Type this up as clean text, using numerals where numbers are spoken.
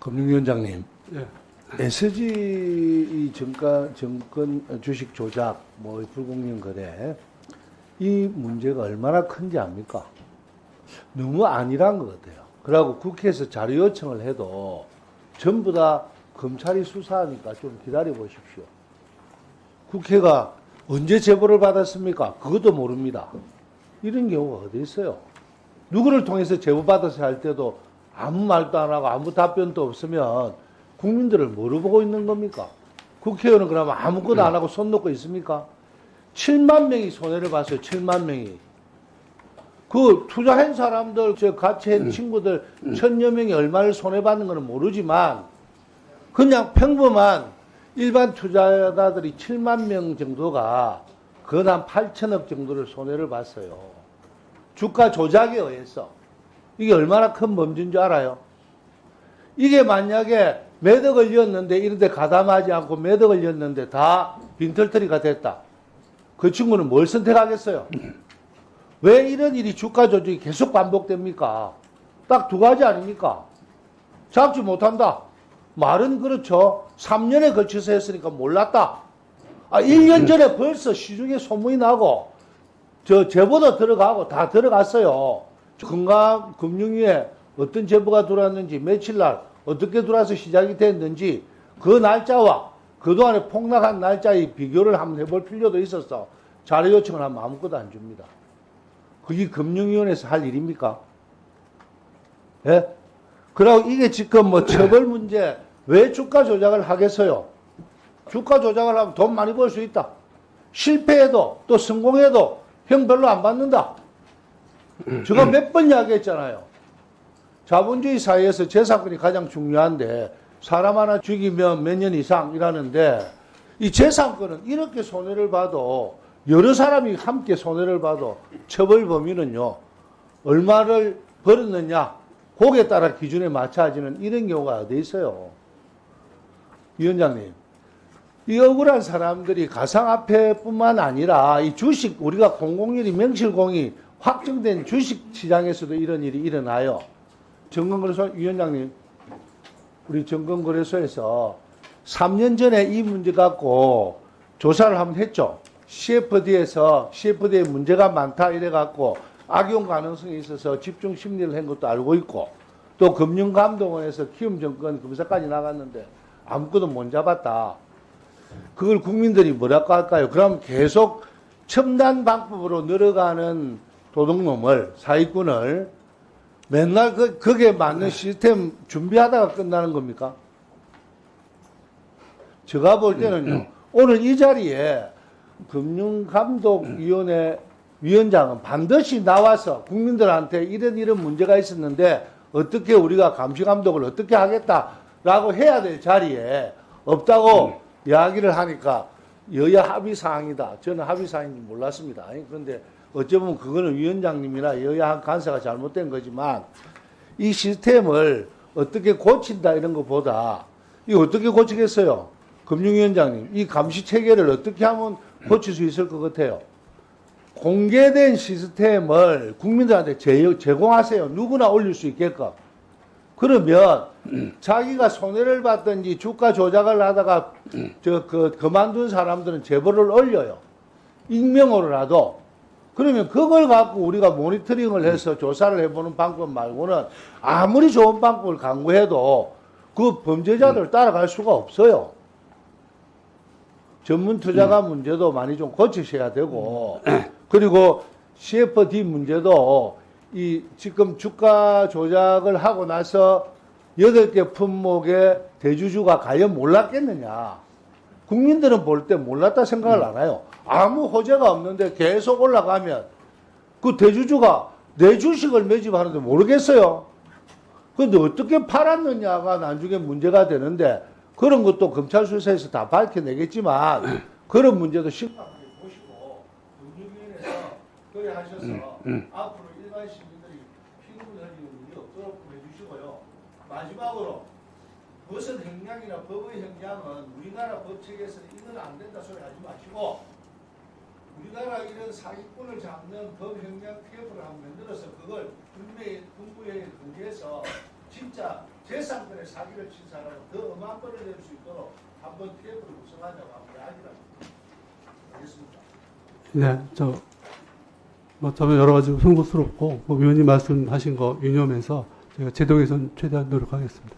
금융위원장님, 예. SG 이 정권 주식 조작, 뭐 불공정 거래, 이 문제가 얼마나 큰지 압니까? 너무 안일한 것 같아요. 그러고 국회에서 자료 요청을 해도 전부 다 검찰이 수사하니까 좀 기다려 보십시오. 국회가 언제 제보를 받았습니까? 그것도 모릅니다. 이런 경우가 어디 있어요? 누구를 통해서 제보받아서 할 때도 아무 말도 안 하고 아무 답변도 없으면 국민들을 뭐로 보고 있는 겁니까? 국회의원은 그러면 아무것도 안 하고 손 놓고 있습니까? 7만 명이 손해를 봤어요. 7만 명이. 그 투자한 사람들, 저 같이 한 친구들 1000여 명이 얼마를 손해받는 거는 모르지만 그냥 평범한 일반 투자자들이 7만 명 정도가 그 한 8천억 정도를 손해를 봤어요. 주가 조작에 의해서. 이게 얼마나 큰 범죄인 줄 알아요? 이게 만약에 매덕 걸렸는데 이런 데 가담하지 않고 매덕 걸렸는데 다 빈털터리가 됐다. 그 친구는 뭘 선택하겠어요? 왜 이런 일이 주가 조작이 계속 반복됩니까? 딱 두 가지 아닙니까? 잡지 못한다. 말은 그렇죠. 3년에 걸쳐서 했으니까 몰랐다. 1년 전에 벌써 시중에 소문이 나고 제보도 들어가고 다 들어갔어요. 건강금융위에 어떤 제보가 들어왔는지 며칠 날 어떻게 들어와서 시작이 됐는지 그 날짜와 그동안에 폭락한 날짜의 비교를 한번 해볼 필요도 있었어. 자료 요청을 하면 아무것도 안 줍니다. 그게 금융위원회에서 할 일입니까? 예? 그리고 이게 지금 뭐 처벌 문제 왜 주가 조작을 하겠어요? 주가 조작을 하면 돈 많이 벌 수 있다. 실패해도 또 성공해도 형 별로 안 받는다. 제가 몇 번 이야기했잖아요. 자본주의 사회에서 재산권이 가장 중요한데 사람 하나 죽이면 몇 년 이상 이라는데 이 재산권은 이렇게 손해를 봐도 여러 사람이 함께 손해를 봐도 처벌 범위는요. 얼마를 벌었느냐 거기에 따라 기준에 맞춰지는 이런 경우가 어디 있어요. 위원장님. 이 억울한 사람들이 가상화폐뿐만 아니라 이 주식 우리가 공공일이 명실공히 확정된 주식 시장에서도 이런 일이 일어나요. 정건거래소 위원장님, 우리 정건거래소에서 3년 전에 이 문제 갖고 조사를 한번 했죠. CFD에 문제가 많다 이래 갖고 악용 가능성이 있어서 집중 심리를 한 것도 알고 있고 또 금융감독원에서 키움증권 검사까지 나갔는데 아무것도 못 잡았다. 그걸 국민들이 뭐라고 할까요? 그럼 계속 첨단 방법으로 늘어가는 도둑놈을, 사기꾼을 맨날 거기에 맞는 시스템 준비하다가 끝나는 겁니까? 제가 볼 때는요, 오늘 이 자리에 금융감독위원회 위원장은 반드시 나와서 국민들한테 이런 문제가 있었는데 어떻게 우리가 감시감독을 어떻게 하겠다라고 해야 될 자리에 없다고 이야기를 하니까 여야 합의사항이다. 저는 합의사항인지 몰랐습니다. 그런데 어쩌면 그거는 위원장님이나 여야 간사가 잘못된 거지만 이 시스템을 어떻게 고친다 이런 것보다 이거 어떻게 고치겠어요? 금융위원장님, 이 감시 체계를 어떻게 하면 고칠 수 있을 것 같아요? 공개된 시스템을 국민들한테 제공하세요. 누구나 올릴 수 있게끔. 그러면 자기가 손해를 받든지 주가 조작을 하다가 그만둔 사람들은 제보를 올려요. 익명으로라도. 그러면 그걸 갖고 우리가 모니터링을 해서 조사를 해보는 방법 말고는 아무리 좋은 방법을 강구해도 그 범죄자들을 따라갈 수가 없어요. 전문 투자가 문제도 많이 좀 고치셔야 되고 그리고 CFD 문제도 이 지금 주가 조작을 하고 나서 8개 품목의 대주주가 과연 몰랐겠느냐. 국민들은 볼 때 몰랐다 생각을 안 해요. 아무 호재가 없는데 계속 올라가면 그 대주주가 내 주식을 매집하는데 모르겠어요. 그런데 어떻게 팔았느냐가 나중에 문제가 되는데 그런 것도 검찰 수사에서 다 밝혀내겠지만 그런 문제도 심각하게 보시고 금융위원회에서 그래 하셔서 앞으로 일반 시민들이 피눈물 흘리는 일이 없도록 해주시고요. 마지막으로 무슨 행량이나 법의 행량은 우리나라 법칙에서는 이건 안 된다 소리 하지 마시고 우리나라 이런 사기꾼을 잡는 법 행량 TF를 한번 만들어서 그걸 국무회의에 공개해서 진짜 재산권의 사기를 친 사람은 더 엄한 벌을 낼 수 있도록 한번 테이블을 구성하자고 한번 이야기를 하겠습니다. 네, 뭐 저는 여러 가지 송구스럽고 뭐 위원님 말씀하신 거 유념해서 제가 제도 개선 최대한 노력하겠습니다.